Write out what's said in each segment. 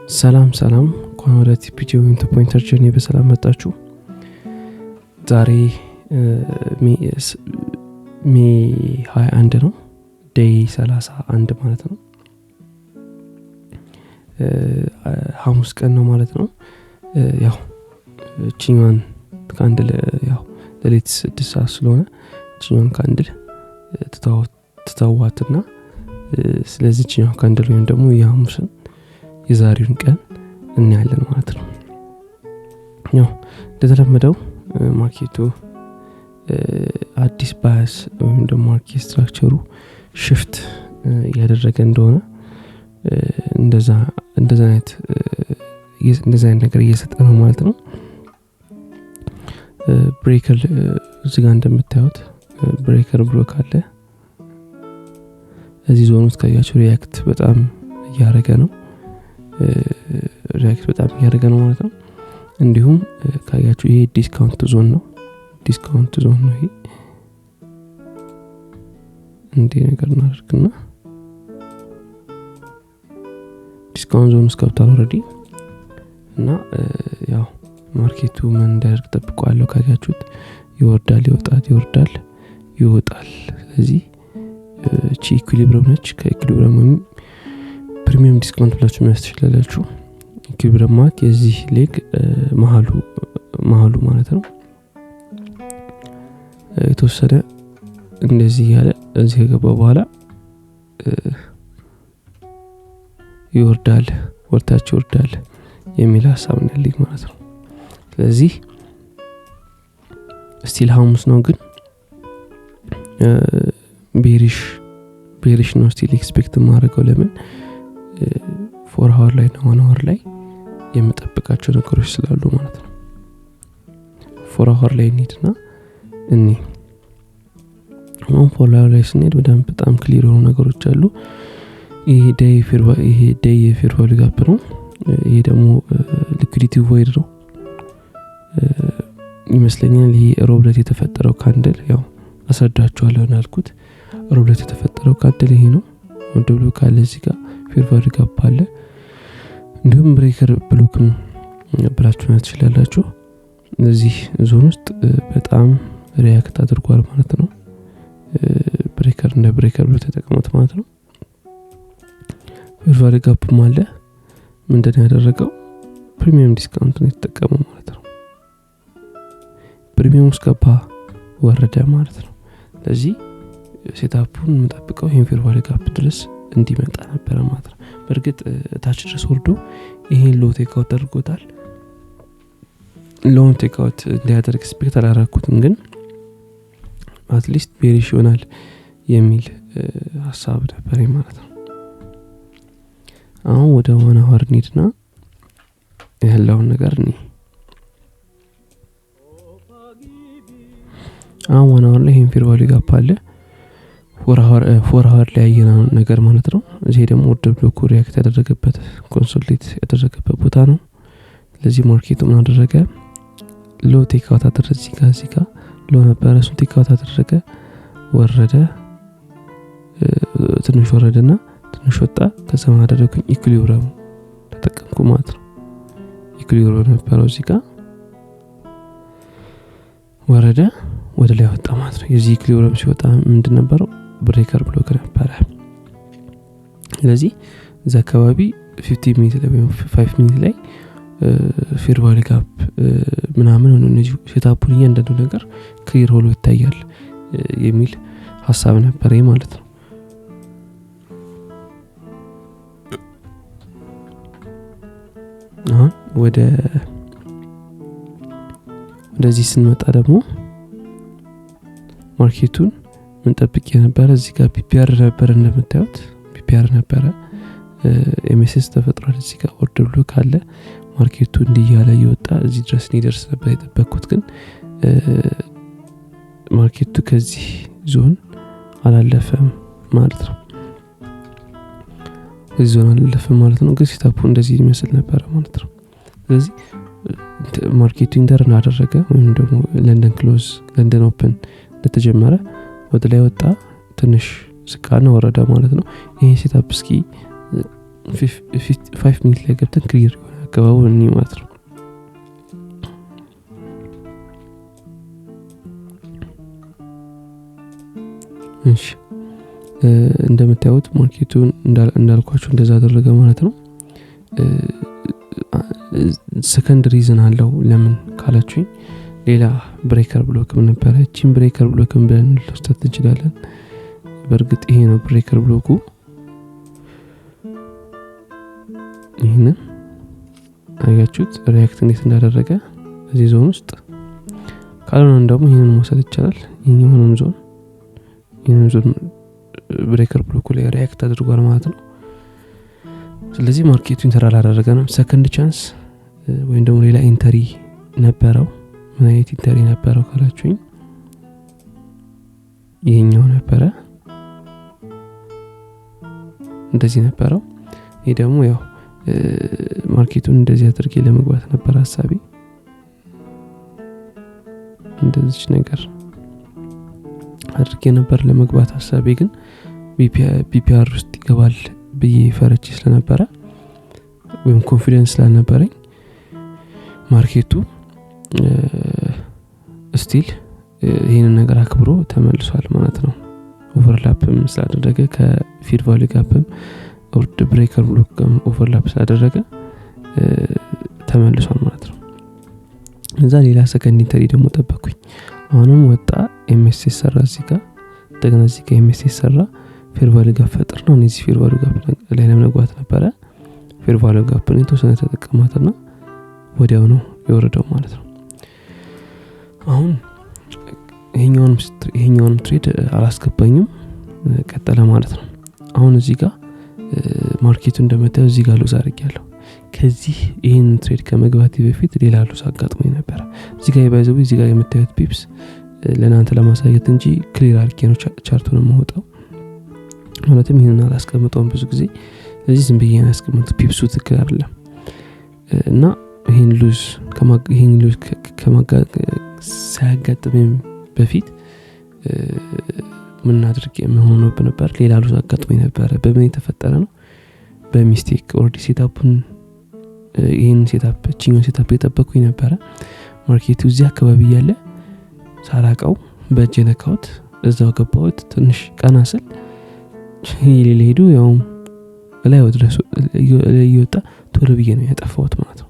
ሰላም ወደ ቲፒጂ ወይም ፖይንተር ጀርኒ በሰላም መጣችሁ። ዛሬ ሜ 21 ነው፣ ዴይ 31 ማለት ነው። ሐሙስ ቀን ነው ማለት ነው። ያው ቺኛን ካንድል ያው ለሌት 6 ሰዓት ስለሆነ ቺኛን ካንድል ተታዋትና ስለዚህ ቺኛን ካንድል ወይም ደግሞ የሐሙስን የዛሬውን ቀን እናያለን ማለት ነው። ያው እንደተለመደው ማርኬቱ አዲስ ባያስ ወይም ደግሞ ማርኬት ስትራክቸሩ ሽፍት ያደረገ እንደሆነ እንደዛ አይነት ነገር እየሰጠ ነው ማለት ነው። ብሬከር እዚህ ጋር እንደምታዩት ብሬከር ብሎክ አለ። እዚህ ዞን ውስጥ ካያችሁ ሪያክት በጣም እያደረገ ነው ማለት ነው። እንዲሁም ካያችሁ ይሄ ዲስካውንት ዞን ነው ይሄ እንዴ ነገር እናደርግና ዲስካውንት ዞን ውስጥ ገብቷል ኦሬዲ። እና ያው ማርኬቱ ምን እንዳደርግ ተጠብቋለሁ። ካያችሁት ይወርዳል ይወጣል። ስለዚህ ኢኩሊብረም ነች። ከኢኩሊብረም ወይም ፕሪሚየም ዲስካውንት ብላችሁ የሚያስችላላችሁ ኢኩሊብረም ማለት የዚህ ሌግ መሃሉ ማለት ነው። የተወሰነ እንደዚህ ያለ እዚህ ከገባ በኋላ ይወርዳል፣ ወርታች ይወርዳል የሚል ሐሳብ ነው ያለኝ ማለት ነው። ስለዚህ ስቲል ሐሙስ ነው፣ ግን ቤሪሽ ነው ስቲል ኤክስፔክት ማድረገው። ለምን 4 hour ላይ ነው 1 hour ላይ የምጠብቃቸው ነገሮች ስላሉ ማለት ነው። 4 hour ላይ እንሂድና አሁን 4 hour ላይ ስንሄድ በጣም ክሊር የሆኑ ነገሮች አሉ። ይሄ ዴይ ፌር ቫልዩ ጋፕ ነው። ይሄ ደግሞ ሊኩዊዲቲ ቮይድ ነው ይመስለኛል። ይሄ ሮብለት የተፈጠረው ካንድል ያው አሰዳችኋለሁ ያልኩት ሮብለት የተፈጠረው ካንድል ይሄ ነው። ወንድ ብሎ ካለ እዚህ ጋር ፌር ቫልዩ ጋፕ አለ። እንዲሁም ብሬከር ብሎክም ብላችሁ ትችላላችሁ። እዚህ ዞን ውስጥ በጣም ሪያክት አድርጓል ማለት ነው። ብሬከር ብሎ ተጠቅሞት ማለት ነው። ፌር ቫልዩ ጋፕም አለ። ምንድነው ያደረገው? ፕሪሚየም ዲስካውንት ነው የተጠቀመው ማለት ነው። ፕሪሚየም ውስጥ ገባ ወረደ ማለት ነው። ስለዚህ ሴታፑን የምጠብቀው ይሄን ፌር ቫልዩ ጋፕ ድረስ እንዲመጣ ነበር ማለት ነው። በእርግጥ ታች ድረስ ወርዶ ይሄን ሎ ቴክ አውት አድርጎታል። ሎን ቴክ አውት እንዲያደርግ ኤክስፔክት አላደረኩትም፣ ግን አትሊስት ቤሪሽ ይሆናል የሚል ሐሳብ ነበር ማለት ነው። አሁን ወደ 1 hour እንሂድና ያለውን ነገር አሁን 1 hour ላይ ይሄን ፌር ቫልዩ ጋፕ አለ። 4 hour ላይ ያየነው ነገር ማለት ነው። እዚህ ደግሞ ወደ ብሎክ ሪያክት ያደረገበት ኮንሶሊዴት ያደረገበት ቦታ ነው። ስለዚህ ማርኬቱ ምን አደረገ? ሎ ቴክ አውት አደረገ። እዚህ ጋር ሎ ነበር፣ እሱን ቴክ አውት አደረገ፣ ወረደ፣ ትንሽ ወረደና ትንሽ ወጣ። ከዛ ምን አደረኩኝ? ኢኩሊብረም ተጠቀምኩ ማለት ነው። ኢኩሊብረም ነበረው እዚህ ጋር ወረደ፣ ወደ ላይ ወጣ ማለት ነው። የዚህ ኢኩሊብረም ሲወጣ ምንድን ነበረው? ብሬከር ብሎክ ነበረ። ስለዚህ እዛ አካባቢ 15 ሚኒት ላይ ወይም 5 ሚኒት ላይ ፌር ቫልዩ ጋፕ ምናምን ሆኖ እነዚህ ሴታፑን እያንዳንዱ ነገር ክሊር ሆኖ ይታያል የሚል ሐሳብ ነበር ማለት ነው። አሁን ወደዚህ ስንመጣ ደግሞ ማርኬቱን ምን ጠብቅ የነበረ እዚህ ጋር ፒፒአር ነበር፣ እንደምታዩት ፒፒአር ነበረ። ኤምኤስኤስ ተፈጥሯል። እዚህ ጋር ኦርደር ብሎክ አለ። ማርኬቱ እንዲያለ ይወጣ እዚህ ድረስ ሊደርስ ነበር የጠበቅኩት፣ ግን ማርኬቱ ከዚህ ዞን አላለፈም ማለት ነው። ከዚህ ዞን አላለፈም ማለት ነው። ግን ሴታፑ እንደዚህ ይመስል ነበር ማለት ነው። ስለዚህ ማርኬቱ ኢንተርን አደረገ ወይም ደግሞ ለንደን ኦፕን እንደተጀመረ ወደ ላይ ወጣ፣ ትንሽ ስቃና ወረደ ማለት ነው። ይሄ ሴታፕ እስኪ 5 ሚኒት ላይ ገብተን ክሊር ይሆናል አካባቢው እኔ ማለት ነው። እሺ እንደምታዩት ማርኬቱን እንዳልኳችሁ እንደዛ አደረገ ማለት ነው። ሰከንድ ሪዝን አለው ለምን ካላችሁኝ ሌላ ብሬከር ብሎክም ነበረ። እቺን ብሬከር ብሎክም ብለን ልንወስዳት እንችላለን። በእርግጥ ይሄ ነው ብሬከር ብሎኩ። ይሄንን አያችሁት ሪያክት እንዴት እንዳደረገ እዚህ ዞን ውስጥ። ካልሆነ ደግሞ ይሄንን መውሰድ ይቻላል። ይሄንን ዞን ብሬከር ብሎኩ ላይ ሪያክት አድርጓል ማለት ነው። ስለዚህ ማርኬቱ ኢንተራል አደረገና ሰከንድ ቻንስ ወይም ደግሞ ሌላ ኢንተሪ ነበረው። ምን አይነት ኢንተሪ ነበረው ካላችሁኝ ይሄኛው ነበረ፣ እንደዚህ ነበረው። ይሄ ደግሞ ያው ማርኬቱን እንደዚህ አድርጌ ለመግባት ነበር ሐሳቤ። እንደዚህ ነገር አድርጌ ነበር ለመግባት ሐሳቤ፣ ግን ቢፒአር ውስጥ ይገባል ብዬ ፈርቼ ስለነበረ ወይም ኮንፊደንስ ስላልነበረኝ ማርኬቱ ስቲል ይሄንን ነገር አክብሮ ተመልሷል ማለት ነው። ኦቨርላፕም ስላደረገ ከፊድ ቫልዩ ጋፕም ኦርድ ብሬከር ብሎክ ጋር ኦቨርላፕ ስላደረገ ተመልሷል ማለት ነው። እዛ ሌላ ሰከንድ ኢንተሪ ደግሞ ጠበቅኩኝ። አሁንም ወጣ ኤምኤስኤስ ሰራ እዚህ ጋር እንደገና እዚህ ጋር ኤምኤስኤስ ሰራ ፌር ቫልዩ ጋፕ ፈጥር ነው። እዚህ ፌር ቫልዩ ጋፕ ላይ ለመግባት ነበረ። ፌር ቫልዩ ጋፕ ነው የተወሰነ ተጠቀማትና ወዲያው ነው የወረደው ማለት ነው። አሁን ይሄኛውንም ትሬድ አላስገባኝም ቀጠለ ማለት ነው። አሁን እዚህ ጋር ማርኬቱ እንደምታየው እዚህ ጋር ሉዝ አድርጌያለሁ። ከዚህ ይሄን ትሬድ ከመግባቴ በፊት ሌላ ሉዝ አጋጥሞኝ ነበር። እዚህ ጋር ይባይዘው እዚህ ጋር የምታዩት ፒፕስ ለናንተ ለማሳየት እንጂ ክሊር አድርጌ ነው ቻርቱን የማወጣው። ማለትም ይሄንን አላስቀምጠውም ብዙ ጊዜ። ስለዚህ ዝም ብዬ ያስቀምጥ ፒፕሱ ትክክል አይደለም እና ይሄን ሉዝ ሳያጋጥመኝ በፊት ምን አድርጌ ሆኖብኝ ነበር። ሌላ ሉዝ አጋጥሞኝ ነበር። በምን የተፈጠረ ነው? በሚስቴክ ኦልሬዲ ሴታፑን ይሄን ሴታፕ የጠበቅኩኝ ነበር። ማርኬቱ እዚህ አካባቢ ያለ ሳላቀው በእጄ ነካሁት፣ እዛው ገባሁት። ትንሽ ቀና ስል ሄዱ ያው ላይ ወድረሱ እየወጣ ቶሎ ብዬ ነው ያጠፋሁት ማለት ነው።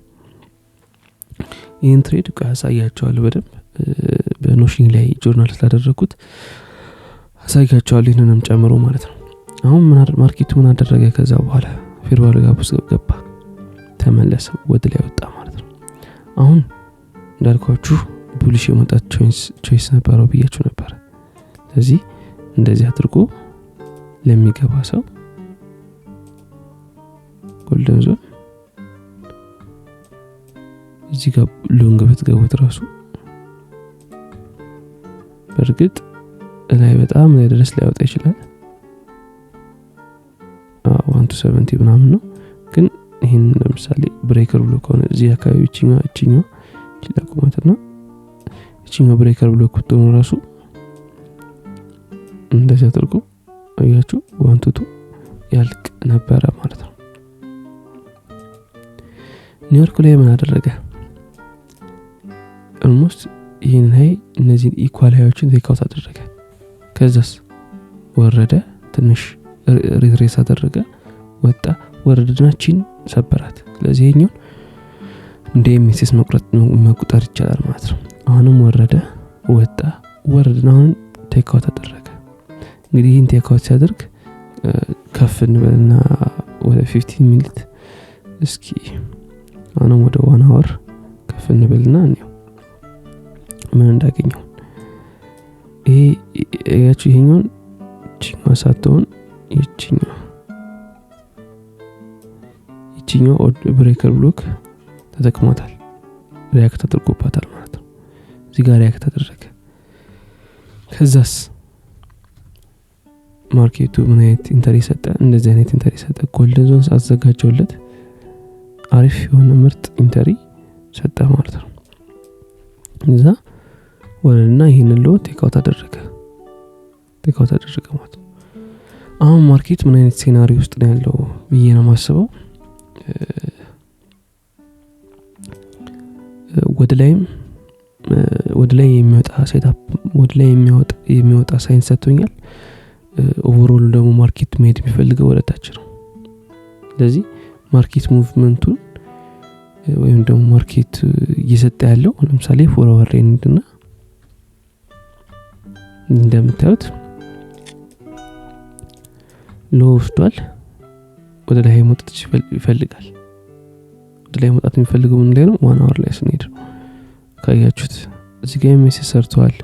ይሄን ትሬድ አሳያችኋለሁ በደንብ በኖሽን ላይ ጆርናል ስላደረኩት አሳያችኋለሁ ይሄንንም ጨምሮ ማለት ነው። አሁን ማርኬቱ ምን አደረገ? ከዛ በኋላ ፌር ቫልዩ ጋፕ ውስጥ ገባ፣ ተመለሰ፣ ወደ ላይ ወጣ ማለት ነው። አሁን እንዳልኳችሁ ቡሊሽ የመጣት ቾይስ ነበረው ብያችሁ ነበር። ስለዚህ እንደዚህ አድርጎ ለሚገባ ሰው ጎልደን ዞን እዚህ ጋር ሎንግ ብትገቡት ራሱ በእርግጥ ላይ በጣም ላይ ድረስ ሊያወጣ ይችላል። 170 ምናምን ነው። ግን ይሄን ለምሳሌ ብሬከር ብሎ ከሆነ እዚህ አካባቢ እቺኛው ይችላልኩማትና እቺኛው ብሬከር ብሎ ከተሆነ ራሱ እንደዚህ አድርጎ አያችሁ 122 ያልቅ ነበረ ማለት ነው። ኒውዮርክ ላይ ምን አደረገ? ኦልሞስት ይሄን ላይ እነዚህ ኢኳል ሃዮችን ቴክአውት አደረገ። ከዛስ ወረደ፣ ትንሽ ሪትሬስ አደረገ፣ ወጣ፣ ወረደናችን ሰበራት። ስለዚህ ይሄኛው እንደ ኤምኤስኤስ መቁጠር ይቻላል ማለት ነው። አሁንም ወረደ፣ ወጣ፣ ወረደና አሁን ቴክአውት አደረገ። እንግዲህ ይሄን ቴክአውት ሲያደርግ ከፍ እንበልና ወደ 15 ሚኒት እስኪ አሁንም ወደ 1 አወር ከፍ እንበልና ነው ምን እንዳገኘው። ይሄ ያቺው ይሄኛው ቺኛው ሳትሆን ይቺኛው ብሬከር ብሎክ ተጠቅሟታል፣ ሪያክት አድርጎባታል ማለት ነው። እዚህ ጋር ሪያክት አደረገ። ከዛስ ማርኬቱ ምን አይነት ኢንተሪ ሰጠ? እንደዚህ አይነት ኢንተሪ ሰጠ። ጎልደን ዞን አዘጋጀውለት አሪፍ የሆነ ምርጥ ኢንተሪ ሰጠ ማለት ነው። እዛ ወለና ይሄንን ሎ ቴክአውት አደረገ ማለት ነው። አሁን ማርኬት ምን አይነት ሴናሪዮ ውስጥ ነው ያለው ብዬ ነው ማስበው። ወደ ላይ የሚወጣ ሴታፕ ወደ ላይ የሚወጣ ሳይንስ ሰጥቶኛል። ኦቨርኦል ደግሞ ማርኬት መሄድ የሚፈልገው ወደ ታች ነው። ስለዚህ ማርኬት ሙቭመንቱን ወይም ደግሞ ማርኬት እየሰጠ ያለው ለምሳሌ ፎርዋርድ ትሬንድና እንደምታዩት ሎ ወስዷል። ወደ ላይ መውጣት ይፈልጋል። ወደ ላይ መውጣት የሚፈልገው ምን ላይ ነው? 1 አወር ላይ ስንሄድ ነው። ካያችሁት እዚህ ጋር ሜሴጅ ሰርቷል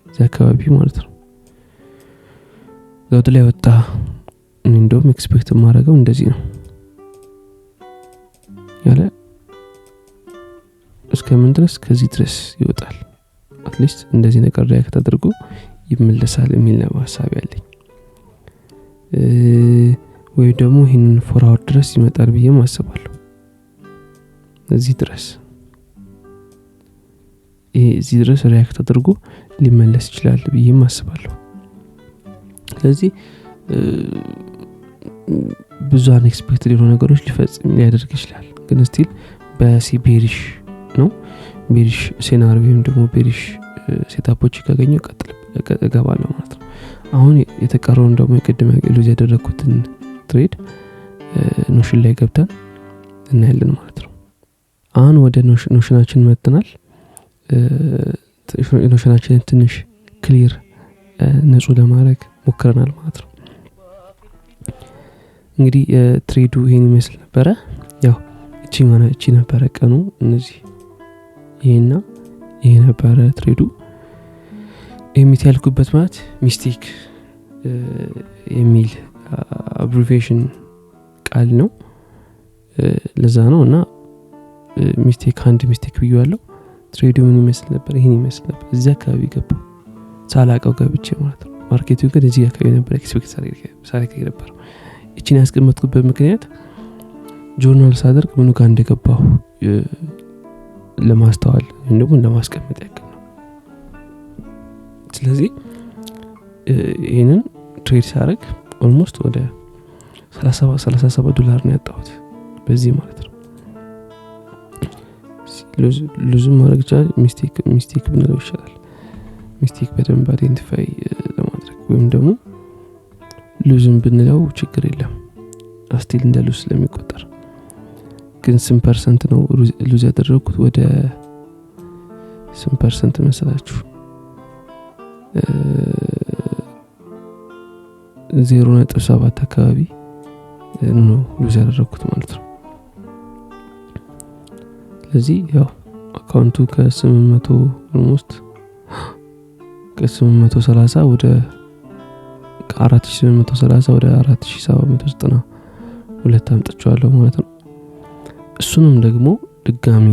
እዚህ አካባቢ ማለት ነው። ወደ ላይ ወጣ። እንደውም ኤክስፔክት ማድረገው እንደዚህ ነው ያለ እስከምን ድረስ ከዚህ ድረስ ይወጣል። አትሊስት እንደዚህ ነገር ሪያክት አድርጎ ይመለሳል የሚል ነው ሐሳብ ያለኝ። ወይ ደግሞ ይሄንን ፎርዋርድ ድረስ ይመጣል ብዬ አስባለሁ። እዚህ ድረስ ሪያክት አድርጎ ሊመለስ ይችላል ብዬ አስባለሁ። ስለዚህ ብዙ አንኤክስፔክትድ የሆኑ ነገሮች ሊያደርግ ይችላል። ግን ስቲል በሲቤሪሽ ነው ቤሪሽ ሴናሪዮ ወይም ደግሞ ቤሪሽ ሴታፖች ካገኘው እገባለሁ ማለት ነው። አሁን የተቀረውን ደግሞ የቀደም ሉዝ ያደረኩትን ትሬድ ኖሽን ላይ ገብተን እናያለን ማለት ነው። አሁን ወደ ኖሽናችን መጥተናል። ኖሽናችንን ትንሽ ክሊር ንጹህ ለማድረግ ሞክረናል ማለት ነው። እንግዲህ ትሬዱ ይሄን ይመስል ነበረ። ያው እቺ ነበረ ቀኑ እነዚህ ይሄና ይሄ ነበረ ትሬዱ። ኤሚት ያልኩበት ማለት ሚስቴክ የሚል አብሪቪዬሽን ቃል ነው። ለዛ ነው እና ሚስቴክ ብዬዋለሁ። ትሬዱ ምን ይመስል ነበር? ይሄን ይመስል ነበር። እዚህ አካባቢ ገባው ሳላቀው ገብቼ ማለት ነው። ማርኬቱ ግን እዚህ አካባቢ ነበር ኤክስፔክት ሳደርግ ነበር። እቺን ያስቀመጥኩበት ምክንያት ጆርናል ሳደርግ ምኑ ጋር እንደገባው ለማስተዋል ወይም ደግሞ ለማስቀመጥ ያክል ነው። ስለዚህ ይሄንን ትሬድ ሳደርግ ኦልሞስት ወደ $37 ነው ያጣሁት በዚህ ማለት ነው። ሉዝም ማድረግ ይችላል። ሚስቴክ ብንለው ይሻላል። ሚስቴክ በደንብ አይደንቲፋይ ለማድረግ ወይም ደግሞ ሉዝም ብንለው ችግር የለም ስቲል እንደ ሉዝ ስለሚቆጠር። ግን 8% ነው ሉዝ ያደረኩት። ወደ 8% መሰላችሁ 0.7 አካባቢ ነው ሉዝ ያደረኩት ማለት ነው። ስለዚህ ያው አካውንቱ ከ800 ኦልሞስት ከ830 ወደ ከ4830 ወደ 4792 አምጥቻለሁ ማለት ነው። እሱንም ደግሞ ድጋሚ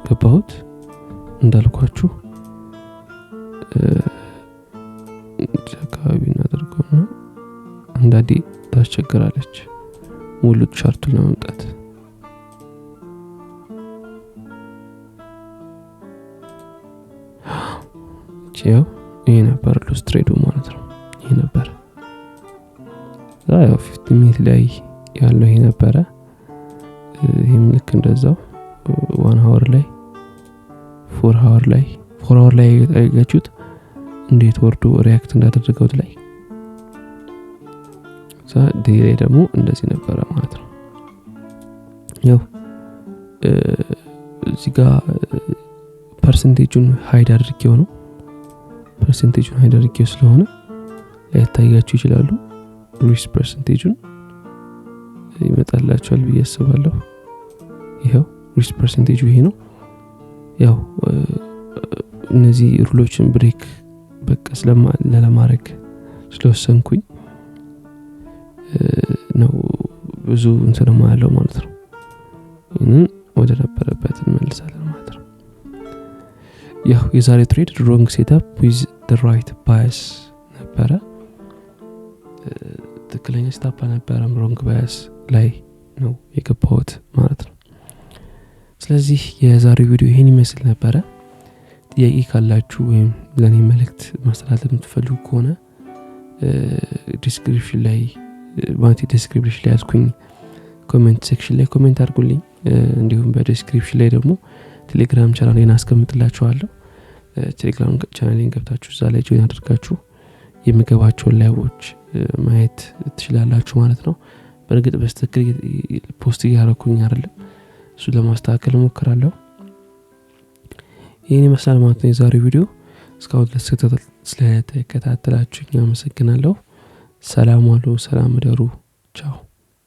ገባሁት እንዳልኳችሁ አካባቢ እናደርገውና አንዳንዴ ታስቸግራለች ሙሉ ቻርቱን ለማምጣት። ያው ይሄ ነበር ሉዝ ትሬዱ ማለት ነው። ይሄ ነበር ያው 15 ሚኒት ላይ ያለው ይሄ ነበረ። ይሄም ልክ እንደዛው 1 አወር ላይ 4 አወር ላይ ያያችሁት እንዴት ወርዶ ሪያክት እንዳደረገው ላይ ዴይ ላይ ደግሞ እንደዚህ ነበረ ማለት ነው። ያው እዚህ ጋር ፐርሰንቴጁን ሃይድ አድርጌው ነው። ፐርሰንቴጁን ሃይድ አድርጌው ስለሆነ ላይታያችሁ ይችላሉ። ሪስክ ፐርሰንቴጁን ይመጣላችኋል ብዬ አስባለሁ። ይሄው ሪስክ ፐርሰንቴጁ ይሄ ነው። ያው እነዚህ ሩሎችን ብሬክ በቃ ለማድረግ ስለወሰንኩኝ ነው ብዙ እንሰማ ያለው ማለት ነው። ይሄንን ወደ ነበረበት እንመልሳለን ማለት ነው። ያው የዛሬ ትሬድ ሮንግ ሴትአፕ ዊዝ ዘ ራይት ባያስ ነበረ። ትክክለኛ ሴትአፕ ነበረ፣ ሮንግ ባያስ ላይ ነው የገባሁት ማለት ነው። ስለዚህ የዛሬው ቪዲዮ ይሄን ይመስል ነበረ። ጥያቄ ካላችሁ ወይም ለኔ መልእክት ማስተላለፍ የምትፈልጉ ከሆነ ዲስክሪፕሽን ላይ ያልኩኝ ኮሜንት ሴክሽን ላይ ኮሜንት አድርጉልኝ። እንዲሁም በዲስክሪፕሽን ላይ ደግሞ ቴሌግራም ቻናሌን አስቀምጥላችኋለሁ። ቴሌግራም ቻናሌን ገብታችሁ እዛ ላይ ጆይን አድርጋችሁ የሚገባቸውን ላይቮች ማየት ትችላላችሁ ማለት ነው። በእርግጥ በስተክል ፖስት እያደረኩኝ አይደለም፣ እሱ ለማስተካከል እሞክራለሁ። ይሄን ይመስላል ማለት ነው የዛሬው ቪዲዮ። እስካሁን ስለተከታተላችሁኝ አመሰግናለሁ። ሰላም ዋሉ፣ ሰላም እደሩ። ቻው።